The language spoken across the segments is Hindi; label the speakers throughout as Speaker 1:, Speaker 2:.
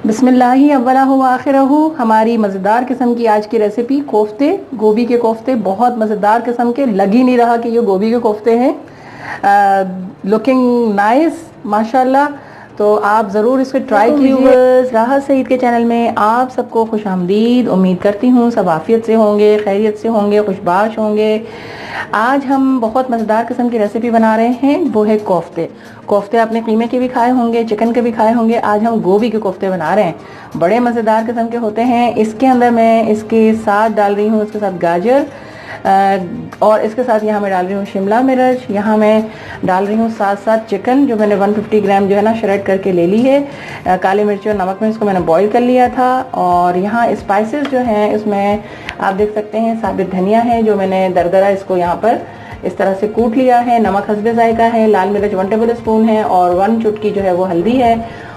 Speaker 1: बिस्मिल्लाही अव्वलहु व आखिरहु। हमारी मज़ेदार किस्म की आज की रेसिपी कोफ्ते, गोभी के कोफ्ते। बहुत मज़ेदार किस्म के, लग ही नहीं रहा कि ये गोभी के कोफ्ते हैं। लुकिंग नाइस माशाल्लाह। तो आप ज़रूर इसको ट्राई कीजिए। राहत सईद के चैनल में आप सबको खुश आमदीद। उम्मीद करती हूँ सब आफियत से होंगे, खैरियत से होंगे, खुशबाश होंगे। आज हम बहुत मज़ेदार किस्म की रेसिपी बना रहे हैं, वो है कोफ्ते। कोफ्ते आपने कीमे के भी खाए होंगे, चिकन के भी खाए होंगे। आज हम गोभी के कोफ्ते बना रहे हैं। बड़े मज़ेदार किस्म के होते हैं। इसके अंदर मैं इसके साथ डाल रही हूँ, इसके साथ गाजर, और इसके साथ यहाँ मैं डाल रही हूँ शिमला मिर्च। यहाँ मैं डाल रही हूँ साथ साथ चिकन, जो मैंने 150 ग्राम जो है ना श्रेड करके ले ली है। काली मिर्ची और नमक में इसको मैंने बॉईल कर लिया था। और यहाँ स्पाइसेस जो हैं इसमें आप देख सकते हैं, साबित धनिया है जो मैंने दरदरा इसको यहाँ पर इस तरह से कूट लिया है। नमक हस्बे जायका है। लाल मिर्च 1 टेबल स्पून है और 1 चुटकी जो है वो हल्दी है।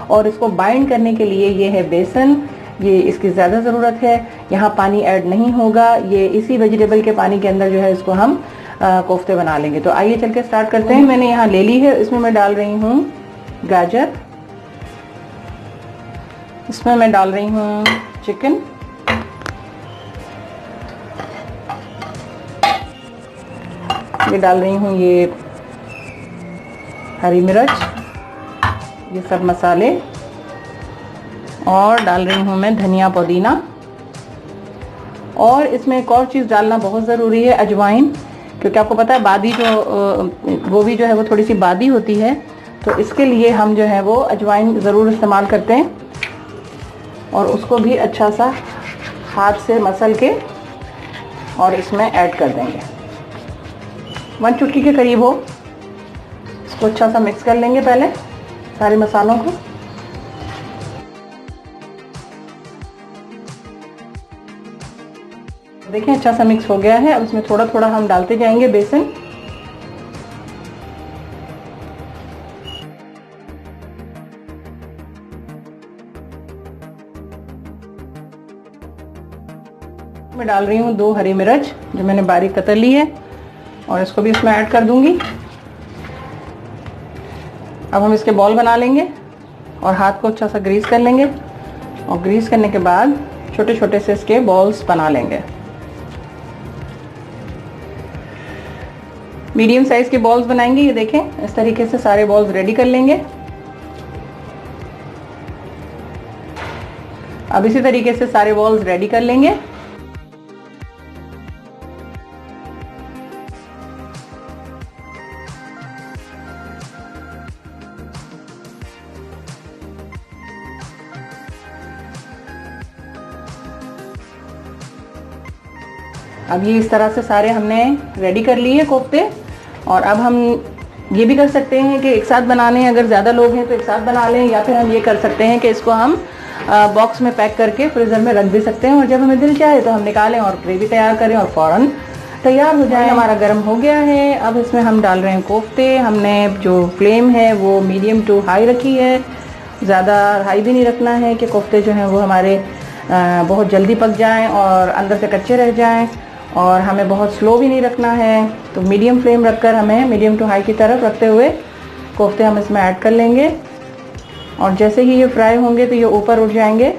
Speaker 1: और इसको बाइंड करने के लिए ये है बेसन, ये इसकी ज़्यादा ज़रूरत है। यहाँ पानी ऐड नहीं होगा, ये इसी वेजिटेबल के पानी के अंदर जो है इसको हम कोफ्ते बना लेंगे। तो आइए चल के स्टार्ट करते हैं। मैंने यहाँ ले ली है, इसमें मैं डाल रही हूँ गाजर, इसमें मैं डाल रही हूँ चिकन, ये डाल रही हूँ ये हरी मिर्च, ये सब मसाले, और डाल रही हूँ मैं धनिया पुदीना। और इसमें एक और चीज़ डालना बहुत ज़रूरी है, अजवाइन, क्योंकि आपको पता है बादी जो गोभी जो है वो थोड़ी सी बादी होती है, तो इसके लिए हम जो है वो अजवाइन ज़रूर इस्तेमाल करते हैं। और उसको भी अच्छा सा हाथ से मसल के और इसमें ऐड कर देंगे। 1 चुटकी के करीब हो। इसको अच्छा सा मिक्स कर लेंगे पहले सारे मसालों को। देखिए अच्छा सा मिक्स हो गया है। अब इसमें थोड़ा थोड़ा हम डालते जाएंगे बेसन। मैं डाल रही हूँ 2 हरी मिर्च जो मैंने बारीक कतर ली है, और इसको भी इसमें ऐड कर दूंगी। अब हम इसके बॉल बना लेंगे और हाथ को अच्छा सा ग्रीस कर लेंगे, और ग्रीस करने के बाद छोटे छोटे से इसके बॉल्स बना लेंगे। मीडियम साइज के बॉल्स बनाएंगे। ये देखें इस तरीके से सारे बॉल्स रेडी कर लेंगे। अब इसी तरीके से सारे बॉल्स रेडी कर लेंगे। अब ये इस तरह से सारे हमने रेडी कर लिए कोफ्ते। और अब हम ये भी कर सकते हैं कि एक साथ बना लें, अगर ज़्यादा लोग हैं तो एक साथ बना लें, या फिर हम ये कर सकते हैं कि इसको हम बॉक्स में पैक करके फ्रीज़र में रख भी सकते हैं, और जब हमें दिल चाहे तो हम निकालें और ग्रेवी तैयार करें और फ़ौरन तैयार हो जाए। हमारा गर्म हो गया है। अब इसमें हम डाल रहे हैं कोफ्ते। हमने जो फ्लेम है वो मीडियम टू हाई रखी है, ज़्यादा हाई भी नहीं रखना है कि कोफ्ते जो हैं वो हमारे बहुत जल्दी पक जाएँ और अंदर से कच्चे रह जाएँ, और हमें बहुत स्लो भी नहीं रखना है। तो मीडियम फ्लेम रखकर हमें मीडियम टू हाई की तरफ रखते हुए कोफ्ते हम इसमें ऐड कर लेंगे। और जैसे ही ये फ्राई होंगे तो ये ऊपर उठ जाएंगे,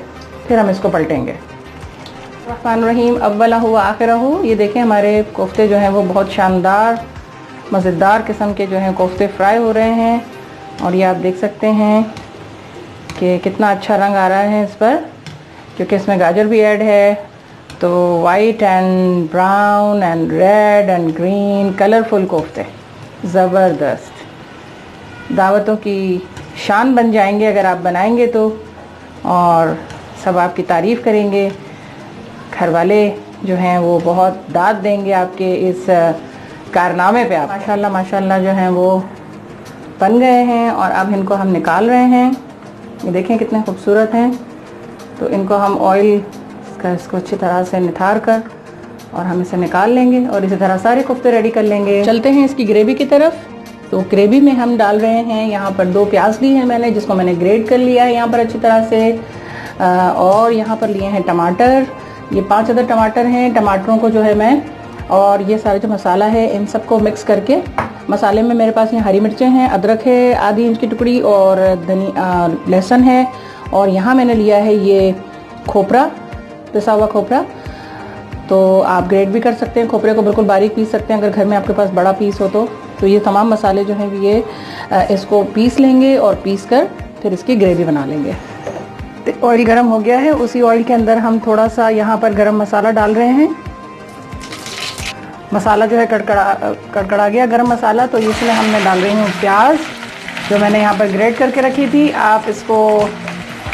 Speaker 1: फिर हम इसको पलटेंगे। रहमानिर्रहीम अव्वलहु व आखिरहु। ये देखें हमारे कोफ्ते जो हैं वो बहुत शानदार मज़ेदार किस्म के जो हैं कोफ्ते फ्राई हो रहे हैं। और ये आप देख सकते हैं कि कितना अच्छा रंग आ रहा है इस पर, क्योंकि इसमें गाजर भी ऐड है। तो white and brown and red and green colourful कोफ्ते, ज़बरदस्त, दावतों की शान बन जाएंगे अगर आप बनाएंगे तो, और सब आपकी तारीफ़ करेंगे। घर वाले जो हैं वो बहुत दाद देंगे आपके इस कारनामे पे। आप माशाल्लाह माशाल्लाह जो हैं वो बन गए हैं। और अब इनको हम निकाल रहे हैं। ये देखें कितने खूबसूरत हैं। तो इनको हम ऑयल का इसको अच्छी तरह से निथार कर और हम इसे निकाल लेंगे, और इसी तरह सारे कोफ्ते रेडी कर लेंगे। चलते हैं इसकी ग्रेवी की तरफ। तो ग्रेवी में हम डाल रहे हैं, यहाँ पर 2 प्याज ली है मैंने, जिसको मैंने ग्रेट कर लिया है यहाँ पर अच्छी तरह से। और यहाँ पर लिए हैं टमाटर, ये 5 अदर टमाटर हैं। टमाटरों को जो है मैं, और ये सारे जो मसाला है इन सबको मिक्स करके, मसाले में मेरे पास यहाँ हरी मिर्चें हैं, अदरक है आधी इंच की टुकड़ी, और लहसुन है, और यहाँ मैंने लिया है ये खोपरा, पिसा हुआ खोपरा। तो आप ग्रेट भी कर सकते हैं, खोपरे को बिल्कुल बारीक पीस सकते हैं अगर घर में आपके पास बड़ा पीस हो तो ये तमाम मसाले जो हैं ये इसको पीस लेंगे और पीस कर फिर इसकी ग्रेवी बना लेंगे। तो ऑयल गरम हो गया है, उसी ऑयल के अंदर हम थोड़ा सा यहाँ पर गरम मसाला डाल रहे हैं। मसाला जो है कड़कड़ा गया गरम मसाला, तो इसमें हमने डाल रही हूँ प्याज जो मैंने यहाँ पर ग्रेट करके रखी थी। आप इसको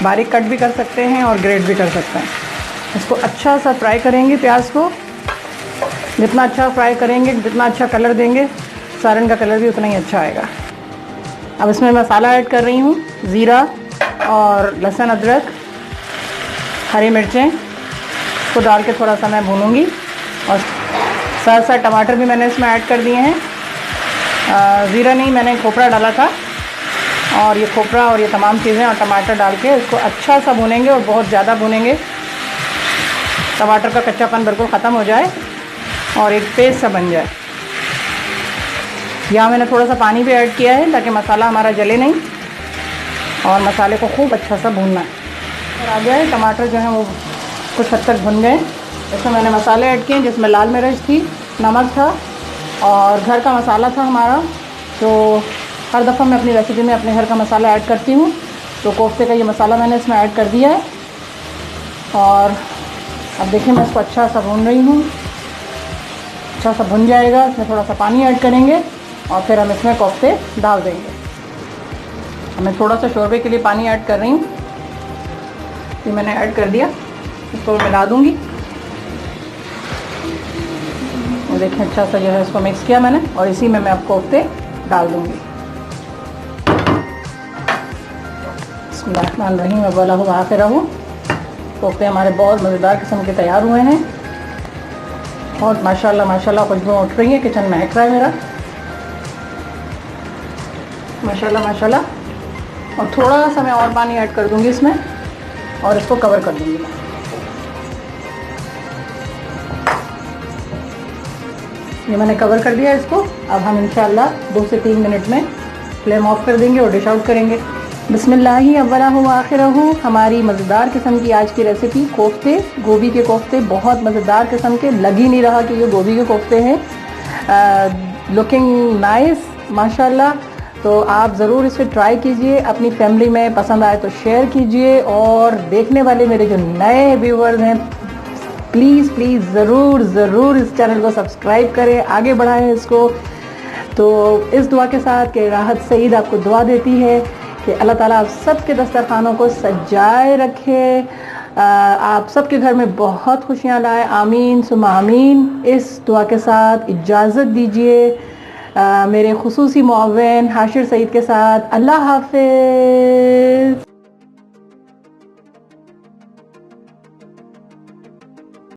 Speaker 1: बारीक कट भी कर सकते हैं और ग्रेट भी कर सकते हैं। इसको अच्छा सा फ्राई करेंगे, प्याज को जितना अच्छा फ्राई करेंगे, जितना अच्छा कलर देंगे, सालन का कलर भी उतना ही अच्छा आएगा। अब इसमें मसाला ऐड कर रही हूँ, ज़ीरा और लहसुन अदरक, हरी मिर्चें को डाल के थोड़ा सा मैं भूनूंगी और साथ साथ टमाटर भी मैंने इसमें ऐड कर दिए हैं। ज़ीरा नहीं, मैंने खोपरा डाला था और ये खोपरा और ये तमाम चीज़ें और टमाटर डाल के इसको अच्छा सा भूनेंगे और बहुत ज़्यादा भूनेंगे, टमाटर का कच्चापन बिल्कुल ख़त्म हो जाए और एक पेस्ट सा बन जाए। यहाँ मैंने थोड़ा सा पानी भी ऐड किया है ताकि मसाला हमारा जले नहीं और मसाले को खूब अच्छा सा भूनना है। और आ गया है, टमाटर जो है वो कुछ हद तक भुन गए। इसमें मैंने मसाले ऐड किए जिसमें लाल मिर्च थी, नमक था और घर का मसाला था हमारा। तो हर दफ़ा मैं अपनी रेसिपी में अपने घर का मसाला ऐड करती हूँ, तो कोफ्ते का ये मसाला मैंने इसमें ऐड कर दिया है। और अब देखिए मैं इसको अच्छा सा भून रही हूँ, अच्छा सा भुन जाएगा। इसमें थोड़ा सा पानी ऐड करेंगे और फिर हम इसमें कोफ्ते डाल देंगे। मैं थोड़ा सा शोरबे के लिए पानी ऐड कर रही हूँ, ये मैंने ऐड कर दिया। इसको मिला दूँगी और देखिए अच्छा सा जो है इसको मिक्स किया मैंने और इसी में मैं अब कोफ्ते डाल दूँगी। बिस्मिल्लाहिर्रहमानिर्रहीम अव्वलहु व आखिरहु। कोफ्ते हमारे बहुत मज़ेदार किस्म के तैयार हुए हैं और माशाल्लाह माशाल्लाह खुशबू उठ रही है, किचन महक रहा है मेरा, माशाल्लाह माशाल्लाह। और थोड़ा सा मैं और पानी ऐड कर दूँगी इसमें और इसको कवर कर दूँगी। ये मैंने कवर कर दिया इसको। अब हम इंशाल्लाह 2 से 3 मिनट में फ्लेम ऑफ कर देंगे और डिश आउट करेंगे। बिस्मिल्लाहि अव्वलहु व आखिरहु। हमारी मज़ेदार किस्म की आज की रेसिपी कोफ्ते, गोभी के कोफ्ते, बहुत मज़ेदार किस्म के, लग ही नहीं रहा कि ये गोभी के कोफ्ते हैं। लुकिंग नाइस माशाल्लाह। तो आप ज़रूर इसे ट्राई कीजिए, अपनी फैमिली में पसंद आए तो शेयर कीजिए और देखने वाले मेरे जो नए व्यूवर्स हैं प्लीज़ प्लीज़ ज़रूर ज़रूर इस चैनल को सब्सक्राइब करें, आगे बढ़ाएं इसको। तो इस दुआ के साथ कि राहत सईद आपको दुआ देती है कि अल्लाह ताला आप सबके दस्तरखानों को सजाए रखे, आप सबके घर में बहुत खुशियाँ लाए, आमीन सुम्मा आमीन। इस दुआ के साथ इजाज़त दीजिए मेरे खुसूसी मुअव्विन हाशिर सईद के साथ। अल्लाह हाफ़िज़।